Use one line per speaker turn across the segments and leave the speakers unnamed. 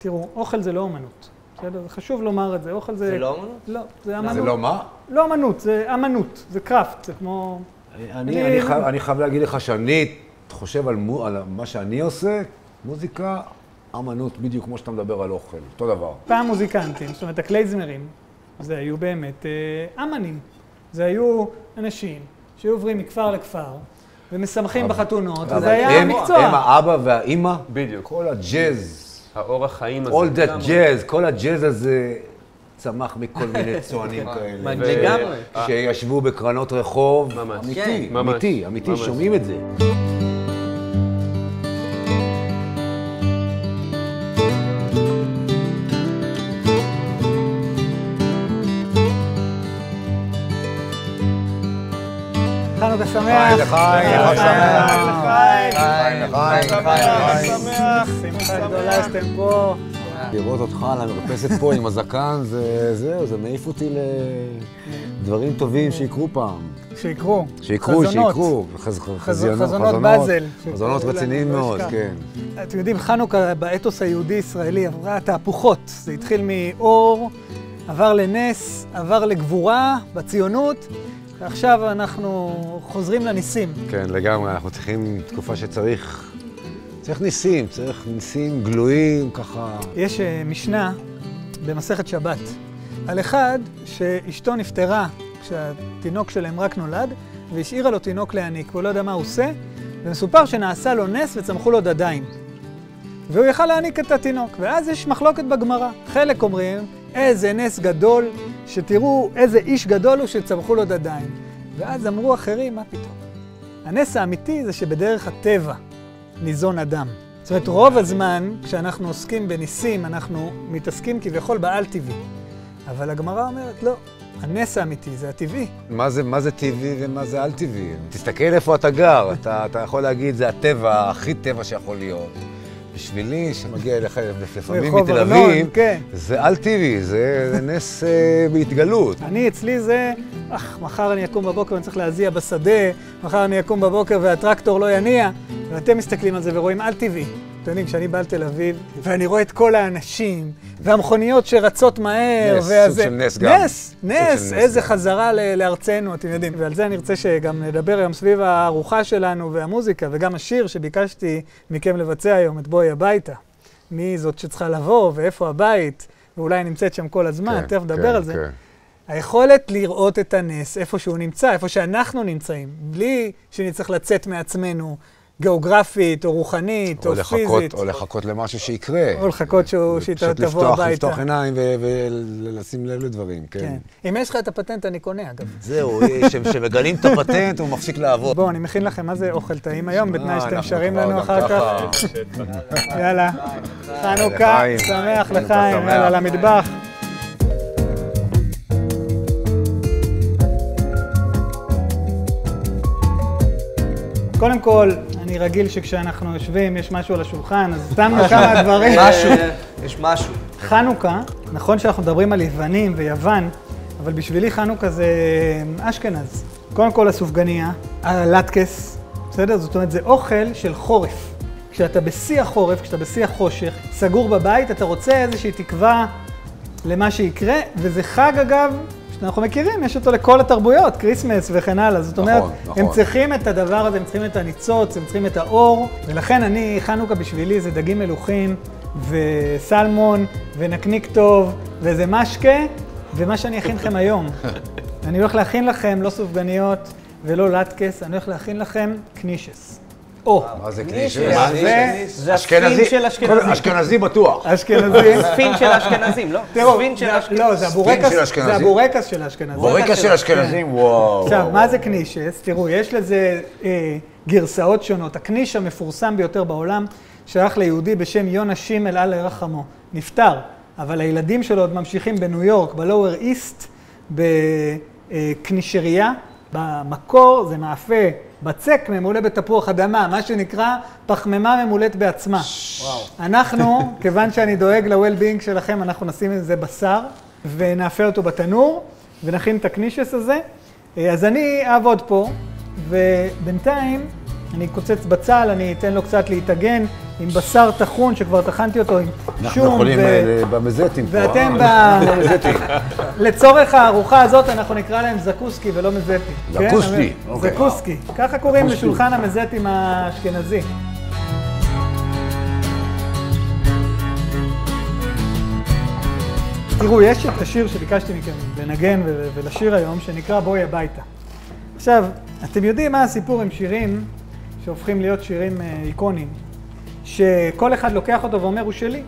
תראו, אוכל זה לא אומנות. בסדר? זה חשוב לומר את זה. אוכל זה...
זה לא אומנות?
לא, זה אמנות.
זה לא מה?
לא אומנות, זה אמנות, זה קראפט, זה כמו...
אני חייב להגיד לך שאני חושב על מה שאני עושה, מוזיקה, אמנות, בדיוק כמו שאתה מדבר על אוכל, אותו דבר.
פעם מוזיקנטים, זאת אומרת, הקלייזמרים, זה היו באמת אמנים. זה היו אנשים שהיו עוברים מכפר לכפר, ומשמחים בחתונות, וזה היה מקצוע.
הם האבא והאימא?
בדיוק.
כל הג'אז.
האורח חיים הזה.
All that jazz, כל הג'אז הזה צמח מכל מיני צוענים כאלה.
לגמרי.
שישבו בקרנות רחוב.
ממש.
אמיתי,
ממש.
אמיתי, אמיתי, שומעים את זה.
חנוכה שמח.
לחיים,
שמחה גדולה שאתם פה.
לראות אותך על המרפסת פה עם הזקן, זהו, זה מעיף אותי לדברים טובים שיקרו פעם.
שיקרו.
שיקרו.
חזונות באזל.
חזונות רציניים מאוד, כן.
אתם יודעים, חנוכה באתוס היהודי-ישראלי עברה תהפוכות. זה התחיל מאור, עבר לנס, עבר לגבורה בציונות. ועכשיו אנחנו חוזרים לניסים.
כן, לגמרי, אנחנו צריכים תקופה שצריך... צריך ניסים גלויים, ככה...
יש משנה במסכת שבת על אחד שאשתו נפטרה כשהתינוק שלהם רק נולד, והשאירה לו תינוק להניק, והוא לא יודע מה הוא עושה, ומסופר שנעשה לו נס וצמחו לו דדיים. והוא יכל להניק את התינוק, ואז יש מחלוקת בגמרא. חלק אומרים, איזה נס גדול, שתראו איזה איש גדול הוא שצמחו לו דדיים. ואז אמרו אחרים, מה פתאום? הנס האמיתי זה שבדרך הטבע ניזון אדם. זאת אומרת, רוב הזמן, כשאנחנו עוסקים בניסים, אנחנו מתעסקים כביכול בעל טבעי. אבל הגמרא אומרת, לא, הנס האמיתי זה הטבעי. מה זה טבעי ומה זה על טבעי?
תסתכל איפה אתה גר, אתה יכול להגיד, זה הטבע, הכי טבע שיכול להיות. בשבילי, שמגיע אליך לפעמים מתל אביב, זה על טבעי, זה נס בהתגלות.
אצלי זה, מחר אני אקום בבוקר ואני צריך להזיע בשדה, מחר אני אקום בבוקר והטרקטור לא יניע, ואתם מסתכלים על זה ורואים על טבעי. אתם יודעים, כשאני בא לתל אביב, ואני רואה את כל האנשים, והמכוניות שרצות מהר,
סוג של נס גם.
נס, איזה חזרה לארצנו, אתם יודעים. ועל זה אני רוצה שגם נדבר היום סביב הארוחה שלנו והמוזיקה, וגם השיר שביקשתי מכם לבצע היום, את בואי הביתה. מי זאת שצריכה לבוא, ואיפה הבית, ואולי נמצאת שם כל הזמן, תכף נדבר על זה. היכולת לראות את הנס איפה שהוא נמצא, איפה שאנחנו נמצאים, בלי שנצטרך לצאת מעצמנו, גיאוגרפית, או רוחנית, או פיזית.
או לחכות למשהו שיקרה.
או לחכות שתבוא הביתה.
לפתוח עיניים ולשים לב לדברים, כן.
אם יש לך את הפטנט, אני קונה, אגב.
זהו, שמגלים את הפטנט, הוא מפסיק לעבוד.
בואו, אני מכין לכם מה זה אוכל טעים היום, בתנאי שאתם שרים לנו אחר כך. יאללה, חנוכה, שמח לחיים, יאללה, למטבח. קודם כל, אני רגיל שכשאנחנו יושבים, יש משהו על השולחן, אז שמנו כמה דברים.
יש משהו.
חנוכה, נכון שאנחנו מדברים על יוונים ויוון, אבל בשבילי חנוכה זה אשכנז. קודם כל הסופגניה, הלטקס, בסדר? זאת אומרת, זה אוכל של חורף. כשאתה בשיא החורף, כשאתה בשיא החושך, סגור בבית, אתה רוצה איזושהי תקווה למה שיקרה, וזה חג אגב, שאנחנו מכירים, יש אותו לכל התרבויות, קריסמס וכן הלאה. זאת אומרת, הם צריכים את הדבר הזה, הם צריכים את הניצוץ, הם צריכים את האור, ולכן חנוכה בשבילי זה דגים מלוחים, וסלמון, ונקניק טוב, וזה משקה, ומה שאני אכין לכם היום. אני הולך להכין לכם לא סופגניות ולא לטקס, אני הולך להכין לכם קנישס.
מה זה קנישס?
זה הספין של אשכנזים.
אשכנזי בטוח.
אשכנזים.
ספין של אשכנזים, לא? ספין של אשכנזים.
לא, זה הבורקס של אשכנזים.
בורקס של אשכנזים, וואו.
עכשיו, מה זה קנישס? תראו, יש לזה גרסאות שונות. הקניש המפורסם ביותר בעולם שייך ליהודי בשם יונה שימל אללה ירחמו. נפטר, אבל הילדים שלו עוד ממשיכים בניו יורק, בלואוור איסט, בקנישריה. במקור זה מאפה בצק ממולא בתפוח אדמה, מה שנקרא פחמימה ממולאת בעצמה. אנחנו, כיוון שאני דואג ל-well-being שלכם, אנחנו נשים את זה בשר ונאפה אותו בתנור ונכין את הקנישס הזה. אז אני אעבוד פה, ובינתיים אני קוצץ בצל, אני אתן לו קצת להתאגן עם בשר טחון שכבר טחנתי אותו עם שום.
אנחנו יכולים במזטים פה.
ואתם לצורך הארוחה הזאת אנחנו נקרא להם זקוסקי ולא מזטי.
זקוסקי.
זקוסקי. ככה קוראים לשולחן המזטים האשכנזי. תראו, יש את השיר שביקשתי מכם לנגן ולשיר היום, שנקרא בואי הביתה. עכשיו, אתם יודעים מה הסיפור עם שירים שהופכים להיות שירים איקוניים, שכל אחד לוקח אותו ואומר, הוא שלי.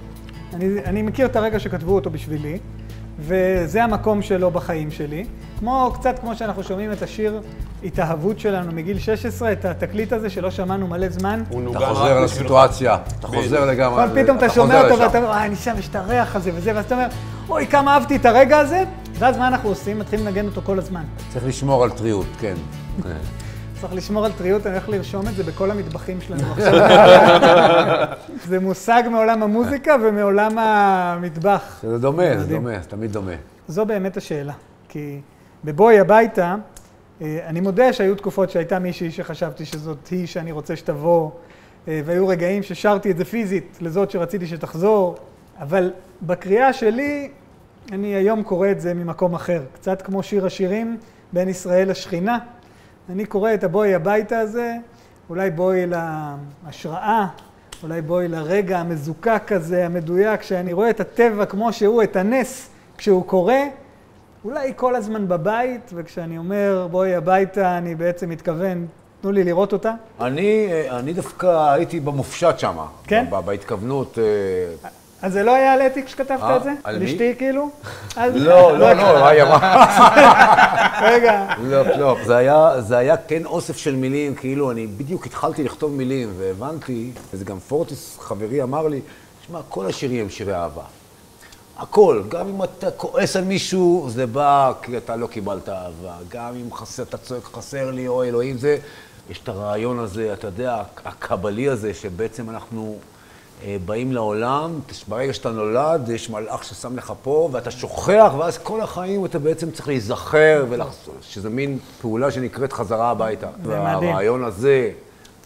אני מכיר את הרגע שכתבו אותו בשבילי, וזה המקום שלו בחיים שלי. קצת כמו שאנחנו שומעים את השיר התאהבות שלנו מגיל 16, את התקליט הזה שלא שמענו מלא זמן.
אתה חוזר לסיטואציה, אתה חוזר לגמרי.
פתאום אתה שומע אותו ואתה אומר, אני שם, יש את הריח הזה וזה, ואז אתה אומר, אוי, כמה אהבתי את הרגע הזה, ואז מה אנחנו עושים? מתחילים לנגן אותו כל הזמן.
צריך לשמור על טריות, כן.
צריך לשמור על טריות, אני הולך לרשום את זה בכל המטבחים שלנו. זה מושג מעולם המוזיקה ומעולם המטבח.
זה דומה, זה דומה, תמיד דומה.
זו באמת השאלה, כי בבואי הביתה, אני מודה שהיו תקופות שהייתה מישהי שחשבתי שזאת היא שאני רוצה שתבוא, והיו רגעים ששרתי את זה פיזית לזאת שרציתי שתחזור, אבל בקריאה שלי, אני היום קורא את זה ממקום אחר. קצת כמו שיר השירים, בין ישראל לשכינה. אני קורא את הבואי הביתה הזה, אולי בואי להשראה, אולי בואי לרגע המזוקק הזה, המדויק, כשאני רואה את הטבע כמו שהוא, את הנס, כשהוא קורה, אולי כל הזמן בבית, וכשאני אומר בואי הביתה, אני בעצם מתכוון, תנו לי לראות אותה.
אני דווקא הייתי במופשט שם,
כן?
בהתכוונות.
אז זה לא היה על אתי כשכתבת את זה?
על מי?
לשתי כאילו?
לא, היה מה.
רגע.
לא, זה היה כן אוסף של מילים, כאילו אני בדיוק התחלתי לכתוב מילים והבנתי, וזה גם פורטיס חברי אמר לי, תשמע, כל השירים הם שירי אהבה. הכל, גם אם אתה כועס על מישהו, זה בא כי אתה לא קיבלת אהבה. גם אם אתה צועק חסר לי או אלוהים, יש את הרעיון הזה, אתה יודע, הקבלי הזה, שבעצם אנחנו באים לעולם, ברגע שאתה נולד, יש מלאך ששם לך פה, ואתה שוכח, ואז כל החיים אתה בעצם צריך להיזכר, שזה מין פעולה שנקראת חזרה הביתה. והרעיון הזה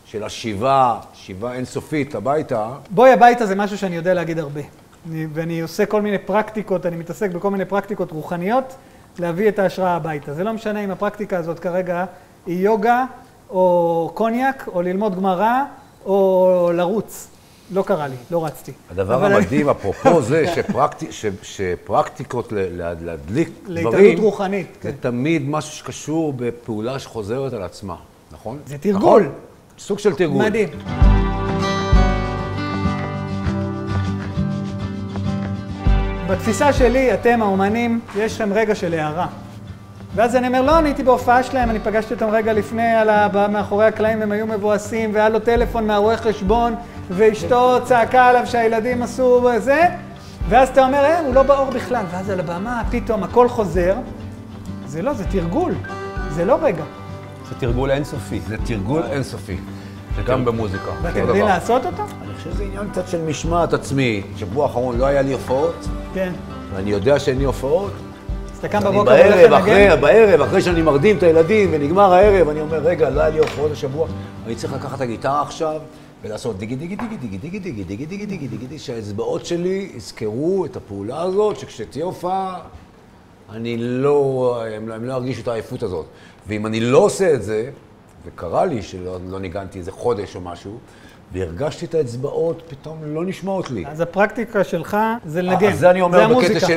של השיבה אינסופית הביתה.
בואי הביתה זה משהו שאני יודע להגיד הרבה. ואני עושה כל מיני פרקטיקות, אני מתעסק בכל מיני פרקטיקות רוחניות, להביא את ההשראה הביתה. זה לא משנה אם הפרקטיקה הזאת כרגע היא יוגה, או קוניאק, או ללמוד גמרא, או לרוץ. לא קרה לי, לא רצתי.
הדבר המדהים, אפרופו זה, שפרקטיקות להדליק דברים,
להתעלות רוחנית.
זה תמיד משהו שקשור בפעולה שחוזרת על עצמה, נכון?
זה תרגול.
סוג של תרגול.
מדהים. בתפיסה שלי, אתם האומנים, יש לכם רגע של הערה. ואז אני אומר, לא, אני הייתי בהופעה שלהם, אני פגשתי אותם רגע לפני, מאחורי הקלעים, הם היו מבואסים, והיה לו טלפון מהרואה חשבון, ואשתו צעקה עליו שהילדים עשו זה, ואז אתה אומר, הוא לא באור בכלל, ואז על הבמה, פתאום הכל חוזר. זה לא, זה תרגול, זה לא רגע.
זה תרגול אינסופי.
זה תרגול אינסופי. זה גם במוזיקה.
ואתם יודעים לעשות אותו?
אני חושב שזה עניין קצת של משמעת עצמי. שבוע האחרון לא היה לי הופעות.
כן.
ואני יודע שאין לי הופעות.
אז אתה קם בבוקר והולך לנגן?
בערב, אחרי שאני מרדים את הילדים ונגמר הערב, אני אומר, רגע, לא היה לי הופעות השבוע, אני צריך לקחת את הגיטרה עכשיו ולעשות דיגי דיגי דיגי דיגי דיגי דיגי דיגי דיגי דיגי דיגי דיגי, שהאצבעות שלי יזכרו את הפעולה הזאת, שכשתהיה הופעה, הם לא ירגישו את העייפות הזאת. ואם אני לא עושה את זה, וקרה לי שלא ניגנתי איזה חודש או משהו, והרגשתי את האצבעות, פתאום לא נשמעות לי.
אז הפרקטיקה שלך זה לנגן,
זה אני אומר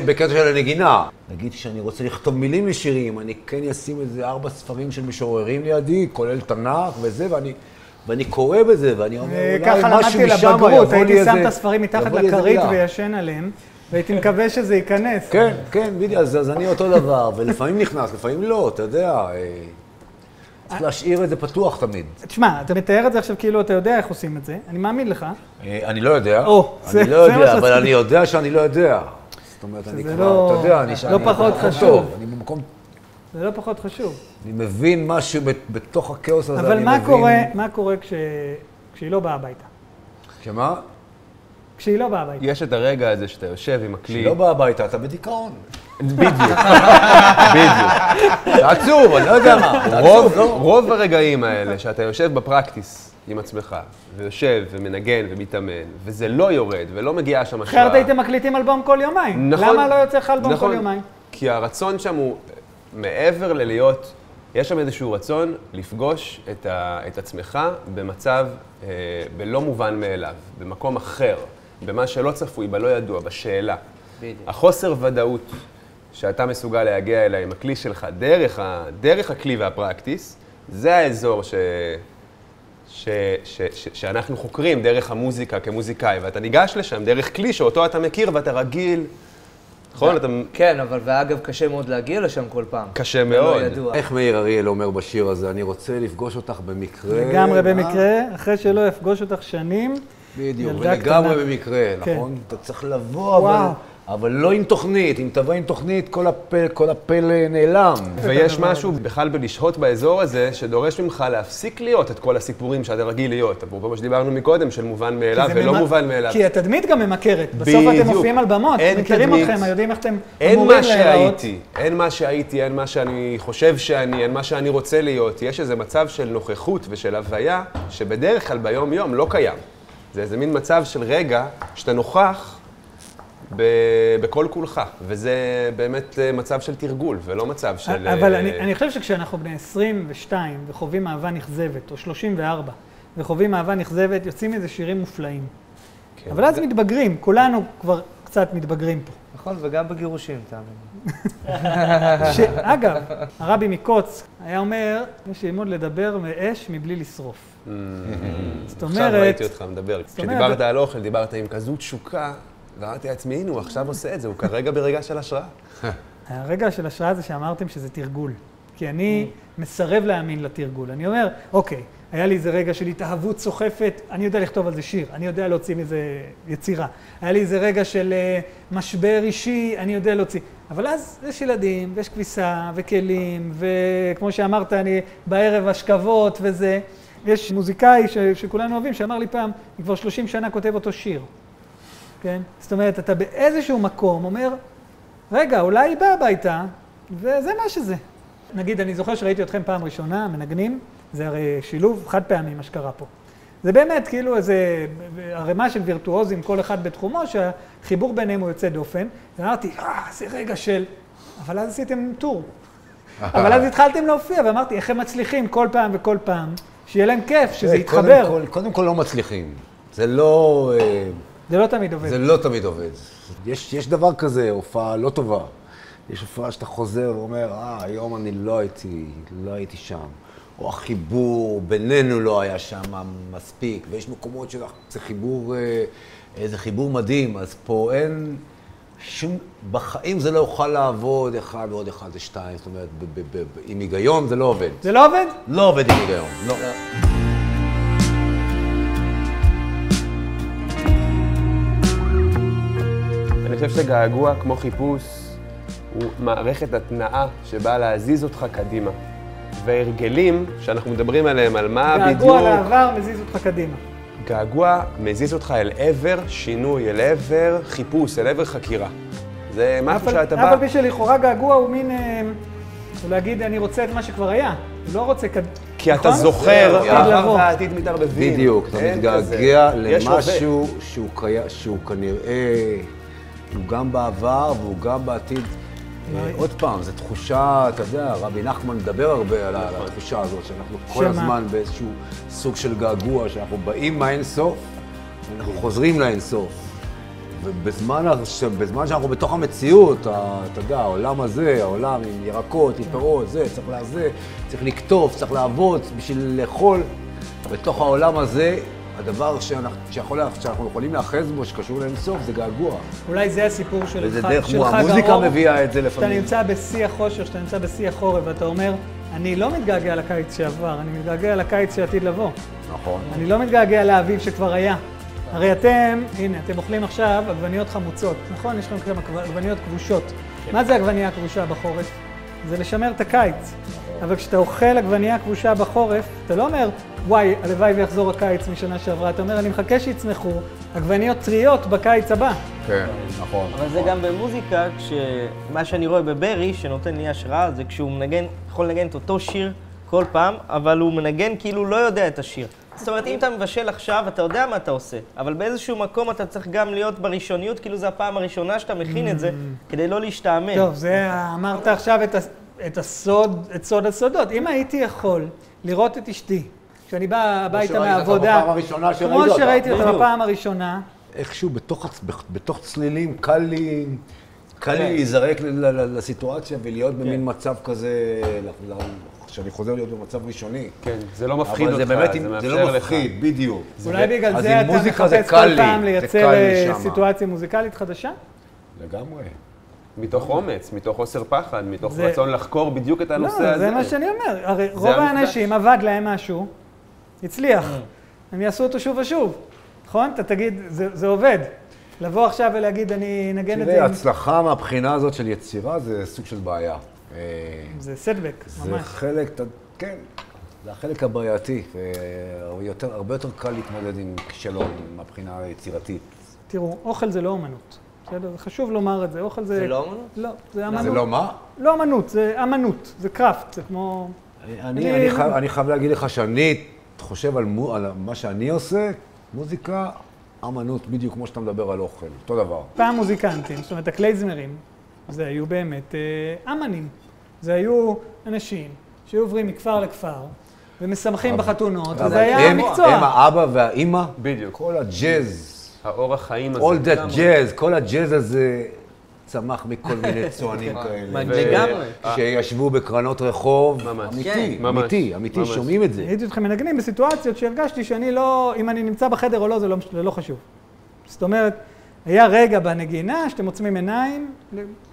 בקטע של הנגינה. נגיד שאני רוצה לכתוב מילים לשירים, אני כן אשים איזה 4 ספרים של משוררים לידי, כולל תנ"ך וזה, ואני קורא בזה, ואני אומר, אולי משהו משם יבוא לי איזה...
הייתי שם את הספרים מתחת לכרית וישן עליהם, והייתי מקווה שזה ייכנס.
כן, בדיוק, אז אני אותו דבר, ולפעמים נכנס, לפעמים לא, אתה יודע. צריך להשאיר את זה פתוח תמיד.
תשמע, אתה מתאר את זה עכשיו כאילו אתה יודע איך עושים את זה, אני מאמין לך.
אני לא יודע, אבל אני יודע שאני לא יודע. זאת אומרת, אני כבר, אתה יודע,
לא פחות חשוב.
אני במקום...
זה לא פחות חשוב.
אני מבין משהו בתוך הכאוס הזה,
אבל מה קורה כשהיא לא באה הביתה?
שמה?
כשהיא לא באה הביתה.
יש את הרגע הזה שאתה יושב עם הכלי.
כשהיא לא באה הביתה, אתה בדיכאון.
בדיוק.
עצוב, אני לא יודע מה.
רוב הרגעים האלה שאתה יושב בפרקטיס, עם עצמך, ויושב ומנגן ומתאמן, וזה לא יורד ולא מגיעה שם השראה.
אחרת הייתם מקליטים אלבום כל יומיים.
נכון.
למה לא יוצא לך אלבום
נכון,
כל יומיים?
כי הרצון שם הוא מעבר ללהיות, יש שם איזשהו רצון לפגוש את עצמך במצב בלא מובן מאליו, במקום אחר, במה שלא צפוי, בלא ידוע, בשאלה. בדיוק. החוסר ודאות שאתה מסוגל להגיע אליה עם הכלי שלך, דרך הכלי והפרקטיס, זה האזור שאנחנו חוקרים דרך המוזיקה כמוזיקאי, ואתה ניגש לשם דרך כלי שאותו אתה מכיר ואתה רגיל. נכון?
כן, אבל ואגב קשה מאוד להגיע לשם כל פעם.
קשה מאוד.
איך מאיר אריאל אומר בשיר הזה, אני רוצה לפגוש אותך במקרה...
לגמרי במקרה, אחרי שלא אפגוש אותך שנים.
בדיוק, ולגמרי במקרה, נכון? אתה צריך לבוא, אבל לא עם תוכנית. אם תבוא עם תוכנית, כל הפלא נעלם.
ויש משהו בכלל בלשהות באזור הזה, שדורש ממך להפסיק להיות את כל הסיפורים שאתה רגיל להיות. אפרופו מה שדיברנו מקודם, של מובן מאליו ולא מובן מאליו.
כי התדמית גם ממכרת. בסוף אתם מופיעים על במות, מכירים אתכם, יודעים איך אתם אמורים להיראות.
אין מה שהייתי, אין מה שאני חושב שאני, אין מה שאני רוצה להיות. יש איזה מצב של נוכחות ושל הוויה, שבדרך כלל ביום-יום לא קיים. זה איזה מין מצב של רגע שאתה נוכח בכל כולך, וזה באמת מצב של תרגול, ולא מצב של...
אבל אני חושב שכשאנחנו בני 22 וחווים אהבה נכזבת, או 34, וחווים אהבה נכזבת, יוצאים איזה שירים מופלאים. כן. אבל אז מתבגרים, כולנו כבר קצת מתבגרים פה.
נכון, וגם בגירושים, תאמין.
אגב, הרבי מקוץ היה אומר, יש ללמוד לדבר מאש מבלי לשרוף. זאת אומרת...
עכשיו ראיתי אותך מדבר. כשדיברת על אוכל, דיברת עם כזו תשוקה, ואמרתי לעצמי, הנה, הוא עכשיו עושה את זה, הוא כרגע ברגע של השראה.
הרגע של השראה זה שאמרתם שזה תרגול. כי אני מסרב להאמין לתרגול. אני אומר, אוקיי, היה לי איזה רגע של התאהבות סוחפת, אני יודע לכתוב על זה שיר, אני יודע להוציא מזה יצירה. היה לי איזה רגע של משבר אישי, אני יודע להוציא. אבל אז יש ילדים, ויש כביסה, וכלים, וכמו שאמרת, אני בערב השכבות וזה. יש מוזיקאי שכולנו אוהבים, שאמר לי פעם, אני כבר 30 שנה כותב אותו שיר. כן? זאת אומרת, אתה באיזשהו מקום אומר, רגע, אולי היא באה הביתה, וזה מה שזה. נגיד, אני זוכר שראיתי אתכם פעם ראשונה, מנגנים, זה הרי שילוב חד פעמי, מה שקרה פה. זה באמת כאילו איזה הרמה של וירטואוזים, כל אחד בתחומו, שהחיבור ביניהם הוא יוצא דופן. ואמרתי, זה רגע של... אבל אז עשיתם טור. אבל אז התחלתם להופיע, ואמרתי, איך הם מצליחים כל פעם וכל פעם, שיהיה להם כיף, שזה יתחבר.
קודם כל לא מצליחים. זה לא...
זה לא תמיד עובד.
זה לא תמיד עובד. יש דבר כזה, הופעה לא טובה. יש הופעה שאתה חוזר ואומר, היום אני לא הייתי שם. או החיבור בינינו לא היה שם מספיק. ויש מקומות שזה חיבור מדהים, אז פה אין שום... בחיים זה לא יוכל לעבוד, אחד ועוד אחד זה שתיים. זאת אומרת, עם היגיון זה לא עובד.
זה לא עובד?
לא עובד עם היגיון, לא.
אני חושב שגעגוע, כמו חיפוש, הוא מערכת התנאה שבאה להזיז אותך קדימה. והרגלים שאנחנו מדברים עליהם, על מה בדיוק...
געגוע לעבר מזיז אותך קדימה.
געגוע מזיז אותך אל עבר שינוי, אל עבר חיפוש, אל עבר חקירה. זה משהו שאתה בא...
אבל בשביל לכאורה געגוע הוא מין... הוא להגיד, אני רוצה את מה שכבר היה. הוא לא רוצה...
כי אתה זוכר, העבר והעתיד מתערבבים.
בדיוק, אתה מתגעגע למשהו שהוא כנראה... הוא גם בעבר והוא גם בעתיד. עוד פעם, זו תחושה, אתה יודע, רבי נחמן מדבר הרבה על התחושה הזאת, שאנחנו כל הזמן באיזשהו סוג של געגוע, שאנחנו באים מהאינסוף, ואנחנו חוזרים לאינסוף. ובזמן שאנחנו בתוך המציאות, אתה יודע, העולם הזה, העולם עם ירקות, עם פירות, צריך לקטוף, צריך לעבוד בשביל לאכול. בתוך העולם הזה, הדבר שאנחנו יכולים לאחז בו, שקשור לאינסוף, זה געגוע.
אולי זה הסיפור שלך,
וזה דרך המוזיקה מביאה את זה לפעמים.
שאתה נמצא בשיא החושך, שאתה נמצא בשיא החורף, ואתה אומר, אני לא מתגעגע לקיץ שעבר, אני מתגעגע לקיץ שעתיד לבוא.
נכון.
אני לא מתגעגע לאביב שכבר היה. הרי אתם, הנה, אתם אוכלים עכשיו עגבניות חמוצות, נכון? יש לכם עגבניות כבושות. מה זה עגבנייה כבושה בחורף? זה לשמר את הקיץ. אבל כשאתה אוכל עגבנייה כבושה בחורף, אתה לא אומר, וואי, הלוואי ויחזור הקיץ משנה שעברה. אתה אומר, אני מחכה שיצמחו עגבניות טריות בקיץ הבא.
כן, נכון.
אבל זה גם במוזיקה, מה שאני רואה בברי, שנותן לי השראה, זה כשהוא מנגן, יכול לנגן את אותו שיר כל פעם, אבל הוא מנגן כאילו לא יודע את השיר. זאת אומרת, אם אתה מבשל עכשיו, אתה יודע מה אתה עושה, אבל באיזשהו מקום אתה צריך גם להיות בראשוניות, כאילו זו הפעם הראשונה שאתה מכין את זה, כדי לא להשתעמם.
טוב, זה אמרת עכשיו את סוד הסודות. אם הייתי יכול לראות את אשתי, כשאני בא הביתה מהעבודה, כמו שראיתי אותה בפעם הראשונה,
איכשהו בתוך צלילים קל לי להיזרק לסיטואציה ולהיות במין מצב כזה, שאני חוזר להיות במצב ראשוני.
כן, זה לא מפחיד אותך,
זה באמת, זה לא מפחיד, בדיוק.
אולי בגלל זה אתה מחפש כל פעם לייצר סיטואציה מוזיקלית חדשה?
לגמרי.
מתוך אומץ, מתוך חוסר פחד, מתוך רצון לחקור בדיוק את הנושא הזה.
לא, זה מה שאני אומר. הרי רוב האנשים עבד להם משהו, הצליח. הם יעשו אותו שוב ושוב. נכון? אתה תגיד, זה עובד. לבוא עכשיו ולהגיד, אני אנגן את זה.
תראה, הצלחה מהבחינה הזאת של יצירה זה סוג של בעיה.
זה סטבק, ממש.
זה חלק, כן, זה החלק הבעייתי. הרבה יותר קל להתמודד עם כישלון מהבחינה היצירתית.
תראו, אוכל זה לא אומנות. בסדר? זה חשוב לומר את זה. אוכל זה...
זה לא אומנות?
לא, זה אמנות.
זה לא מה?
לא אומנות, זה אמנות, זה קראפט, זה כמו...
אני חייב להגיד לך שאני חושב על מה שאני עושה, מוזיקה, אמנות, בדיוק כמו שאתה מדבר על אוכל, אותו דבר.
פעם מוזיקנטים, זאת אומרת, הקלייזמרים, זה היו באמת אמנים. זה היו אנשים שהיו עוברים מכפר לכפר, ומשמחים בחתונות, וזה היה מקצוע.
הם האבא והאימא,
בדיוק.
כל הג'אז.
האורח חיים הזה.
All that jazz, כל הג'אז הזה צמח מכל מיני צוענים כאלה.
לגמרי.
שישבו בקרנות רחוב.
ממש.
אמיתי, שומעים את זה.
ראיתי אתכם מנגנים בסיטואציות שהרגשתי שאני לא, אם אני נמצא בחדר או לא, זה לא חשוב. זאת אומרת, היה רגע בנגינה שאתם עוצמים עיניים,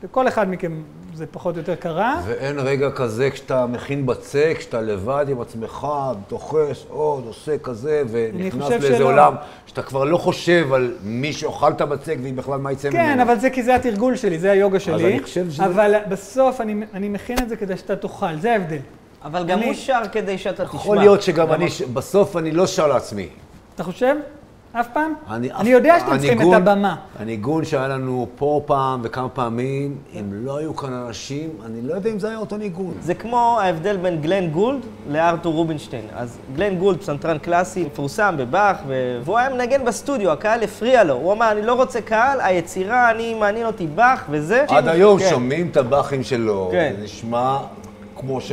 לכל אחד מכם זה פחות או יותר קרה.
ואין רגע כזה כשאתה מכין בצק, כשאתה לבד עם עצמך, דוחש עוד, עושה כזה, ונכנס לאיזה עולם, שאתה כבר לא חושב על מי שאוכל את הבצק והיא בכלל מה יצא ממנו.
כן, אבל זה כי זה התרגול שלי, זה היוגה שלי. אז אני חושב שזה... אבל בסוף אני מכין את זה כדי שאתה תאכל, זה ההבדל.
אבל גם הוא שר כדי שאתה תשמע.
יכול להיות שגם בסוף אני לא שר לעצמי.
אתה חושב? אף פעם? אני יודע שאתם צריכים את הבמה.
הניגון שהיה לנו פה פעם וכמה פעמים, אם לא היו כאן אנשים, אני לא יודע אם זה היה אותו ניגון.
זה כמו ההבדל בין גלן גולד לארתור רובינשטיין. אז גלן גולד, פסנתרן קלאסי, מפורסם בבאך, והוא היה מנגן בסטודיו, הקהל הפריע לו. הוא אמר, אני לא רוצה קהל, היצירה, מעניין אותי באך וזה.
עד היום שומעים את הבאכים שלו, זה נשמע...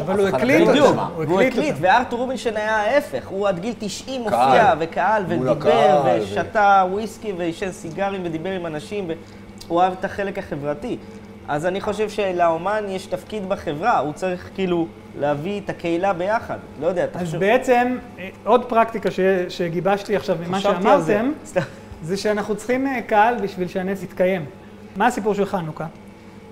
אבל הוא הקליט אותו.
הוא הקליט, וארתור רובינשטיין היה ההפך. הוא עד גיל 90 הופיע וקהל ודיבר ושתה וויסקי וישן סיגרים ודיבר עם אנשים והוא אוהב את החלק החברתי. אז אני חושב שלאומן יש תפקיד בחברה, הוא צריך כאילו להביא את הקהילה ביחד. לא יודע, תחשוב.
אז בעצם עוד פרקטיקה שגיבשתי עכשיו ממה שאמרתם, זה שאנחנו צריכים קהל בשביל שהנס יתקיים. מה הסיפור של חנוכה?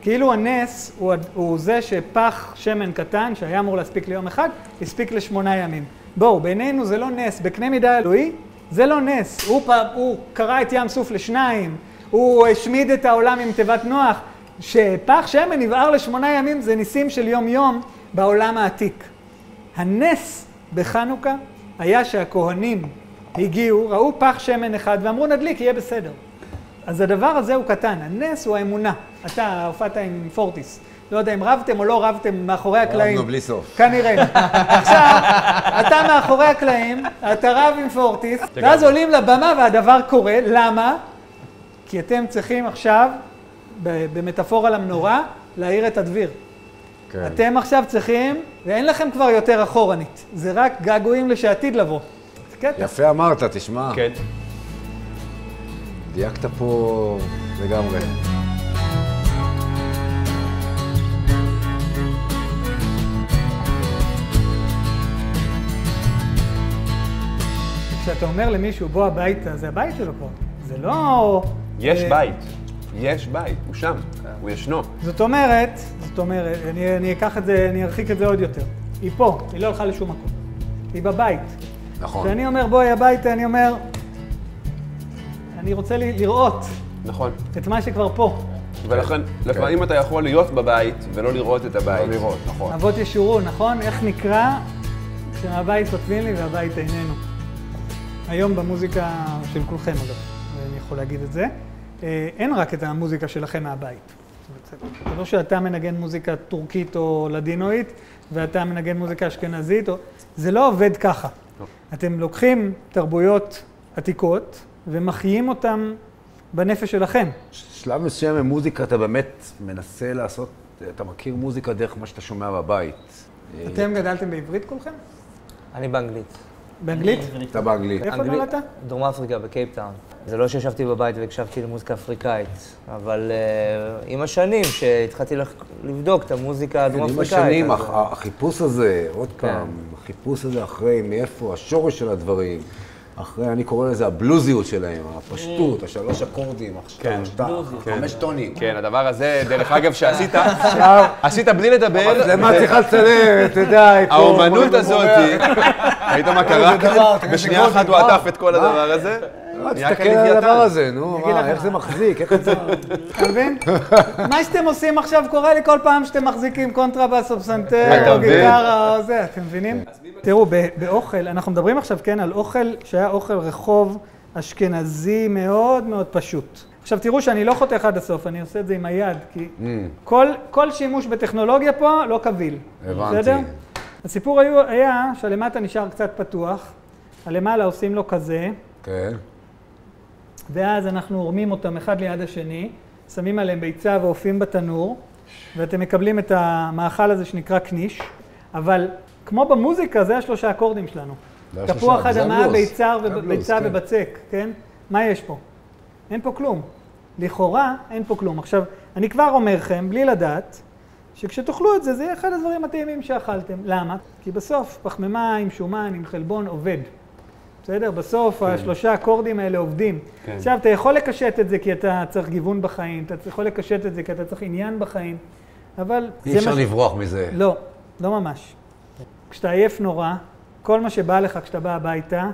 כאילו הנס הוא זה שפח שמן קטן, שהיה אמור להספיק ליום אחד, הספיק ל8 ימים. בואו, בינינו זה לא נס, בקנה מידה אלוהי, זה לא נס. הוא קרא את ים סוף ל2, הוא השמיד את העולם עם תיבת נוח. שפח שמן נבער ל8 ימים זה ניסים של יום-יום בעולם העתיק. הנס בחנוכה היה שהכהנים הגיעו, ראו פח שמן אחד ואמרו נדליק, יהיה בסדר. אז הדבר הזה הוא קטן, הנס הוא האמונה. אתה הופעת עם פורטיס. לא יודע אם רבתם או לא רבתם מאחורי הקלעים.
רבנו בלי סוף.
כנראה. עכשיו, אתה מאחורי הקלעים, אתה רב עם פורטיס, ואז עולים לבמה והדבר קורה. למה? כי אתם צריכים עכשיו, במטאפורה למנורה, להאיר את הדביר.
כן.
אתם עכשיו צריכים, ואין לכם כבר יותר אחורנית. זה רק געגועים לשעתיד לבוא.
יפה אמרת, תשמע.
כן.
דייקת פה לגמרי.
כשאתה אומר למישהו בוא הביתה, זה הבית שלו פה. זה לא...
יש בית. יש בית. הוא שם. הוא ישנו.
זאת אומרת, אני אקח את זה, אני ארחיק את זה עוד יותר. היא פה, היא לא הלכה לשום מקום. היא בבית.
נכון.
כשאני אומר בואי הביתה, אני אומר... אני רוצה לראות
נכון.
את מה שכבר פה.
ולכן, לפעמים אתה יכול להיות בבית ולא לראות את הבית.
לא לראות, נכון.
אבות ישורו, נכון? איך נקרא כשהבית כותבים לי והבית איננו. היום במוזיקה של כולכם, אגב, אני יכול להגיד את זה, אין רק את המוזיקה שלכם מהבית. זה לא שאתה מנגן מוזיקה טורקית או לדינואית, ואתה מנגן מוזיקה אשכנזית, זה לא עובד ככה. אתם לוקחים תרבויות עתיקות ומחיים אותם בנפש שלכם.
שלב מסוים במוזיקה אתה באמת מנסה לעשות, אתה מכיר מוזיקה דרך מה שאתה שומע בבית.
אתם גדלתם בעברית כולכם?
אני באנגלית.
באנגלית?
אתה באנגלית.
איפה נולדת?
דרום אפריקה, בקייפטאון. זה לא שישבתי בבית והקשבתי למוזיקה אפריקאית, אבל עם השנים שהתחלתי לבדוק את המוזיקה הדרום אפריקאית.
עם השנים, החיפוש הזה, עוד פעם, החיפוש הזה אחרי מאיפה, השורש של הדברים, אחרי, אני קורא לזה הבלוזיות שלהם, הפשטות, השלוש אקורדים, חמש טונים.
כן, הדבר הזה, דרך אגב, שעשית, עשית בלי לדבר.
אבל למה צריכה לצלם, אתה יודע,
האומנות הזאת, ראית מה קרה? בשנייה אחת הוא עטף את כל הדבר הזה.
תסתכל על הדבר הזה, נו, איך זה מחזיק, איך זה...
אתה מבין? מה שאתם עושים עכשיו קורה לי כל פעם שאתם מחזיקים קונטרבאס או פסנתר או גיטרה או זה, אתם מבינים? תראו, באוכל, אנחנו מדברים עכשיו, כן, על אוכל שהיה אוכל רחוב אשכנזי מאוד מאוד פשוט. עכשיו תראו שאני לא חותך עד הסוף, אני עושה את זה עם היד, כי כל שימוש בטכנולוגיה פה לא קביל.
הבנתי.
הסיפור היה שהלמטה נשאר קצת פתוח, הלמעלה עושים לו כזה.
כן.
ואז אנחנו עורמים אותם אחד ליד השני, שמים עליהם ביצה ואופים בתנור, ואתם מקבלים את המאכל הזה שנקרא קניש, אבל כמו במוזיקה, זה השלושה אקורדים שלנו. תפוח אדמה, ביצה ובצק, כן? מה יש פה? אין פה כלום. לכאורה אין פה כלום. עכשיו, אני כבר אומר לכם, בלי לדעת, שכשתאכלו את זה, זה יהיה אחד הדברים הטעימים שאכלתם. למה? כי בסוף פחמימה עם שומן, עם חלבון עובד. בסדר? בסוף השלושה אקורדים האלה עובדים. עכשיו, אתה יכול לקשט את זה כי אתה צריך גיוון בחיים, אתה יכול לקשט את זה כי אתה צריך עניין בחיים, אבל...
אי אפשר לברוח מזה.
לא, לא ממש. כשאתה עייף נורא, כל מה שבא לך כשאתה בא הביתה,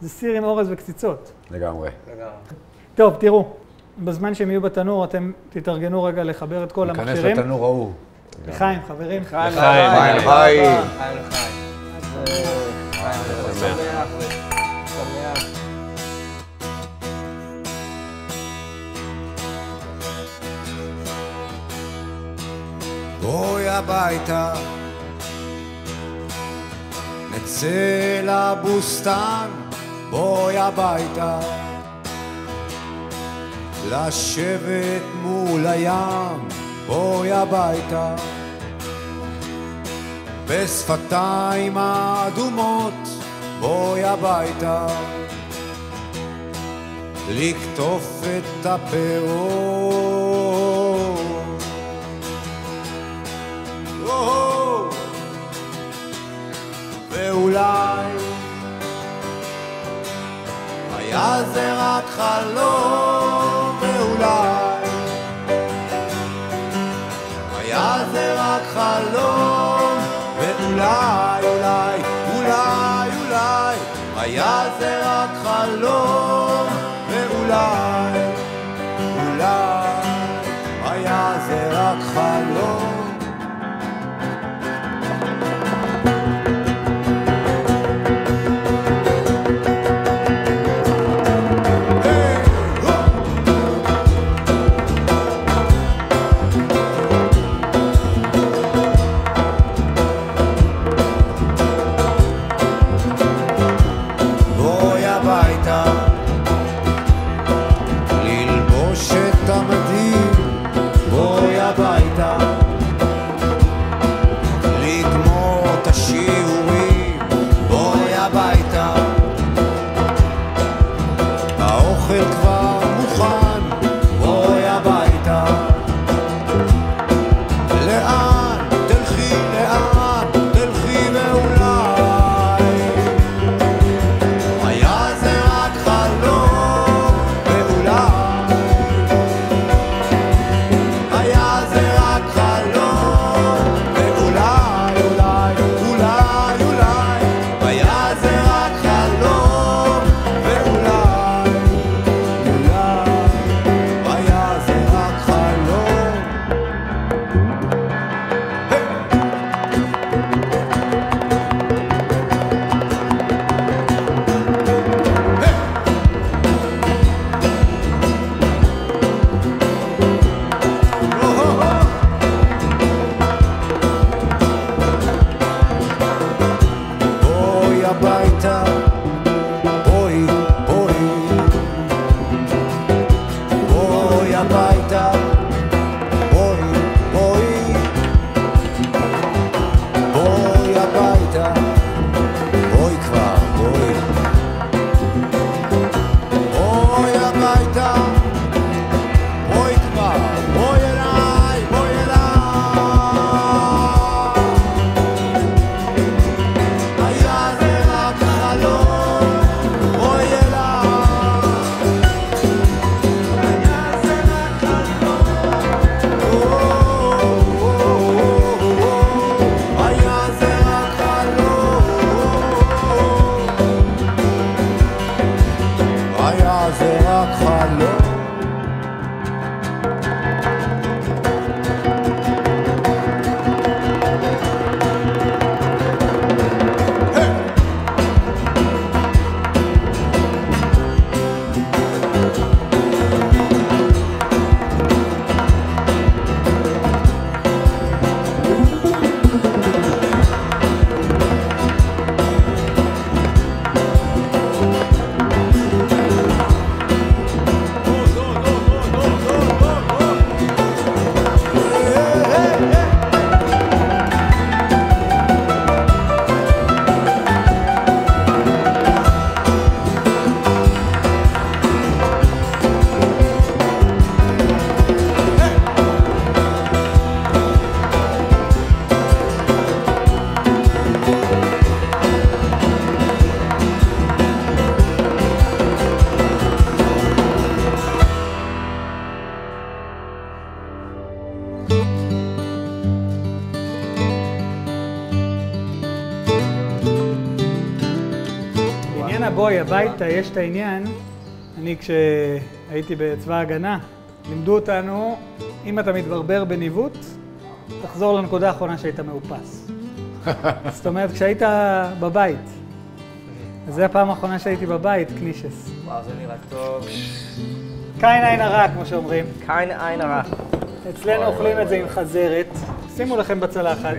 זה סיר עם אורז וקציצות.
לגמרי.
טוב, תראו, בזמן שהם יהיו בתנור, אתם תתארגנו רגע לחבר את כל המכשירים.
נכנס לתנור ההוא.
לחיים, חברים.
לחיים.
בואי הביתה, נצא לבוסתן, בואי הביתה, לשבת מול הים, בואי הביתה, בשפתיים האדומות, בואי הביתה, לקטוף את הפירות. ואולי היה זה רק חלום, ואולי היה זה רק חלום, ואולי, אולי, אולי, אולי היה זה רק חלום, ואולי, אולי היה זה רק חלום. חלום,
עניין הבואי הביתה, יש את העניין, אני כשהייתי בצבא ההגנה, לימדו אותנו, אם אתה מתברבר בניווט, תחזור לנקודה האחרונה שהיית מאופס. זאת אומרת, כשהיית בבית, אז זו הפעם האחרונה שהייתי בבית, קנישס.
וואו, זה נראה טוב.
קין עין הרע, כמו שאומרים.
קין עין הרע.
אצלנו אוכלים את זה עם חזרת. שימו לכם בצלחת.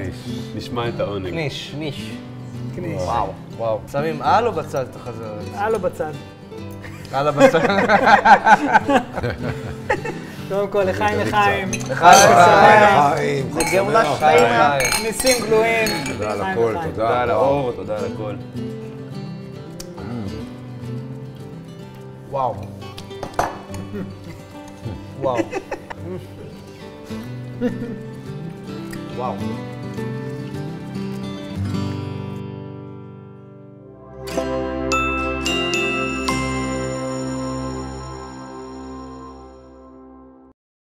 נשמע את העונג.
ניש.
קניש.
וואו. שמים על או בצד את החזרת?
על או בצד.
על הבצד.
קודם כל, לחיים לחיים.
חיים.
זה גאולה שלמה.
ניסים גלויים.
תודה על
לחיים
הכל,
לחיים.
תודה על האור, תודה על הכל.
וואו. וואו. וואו.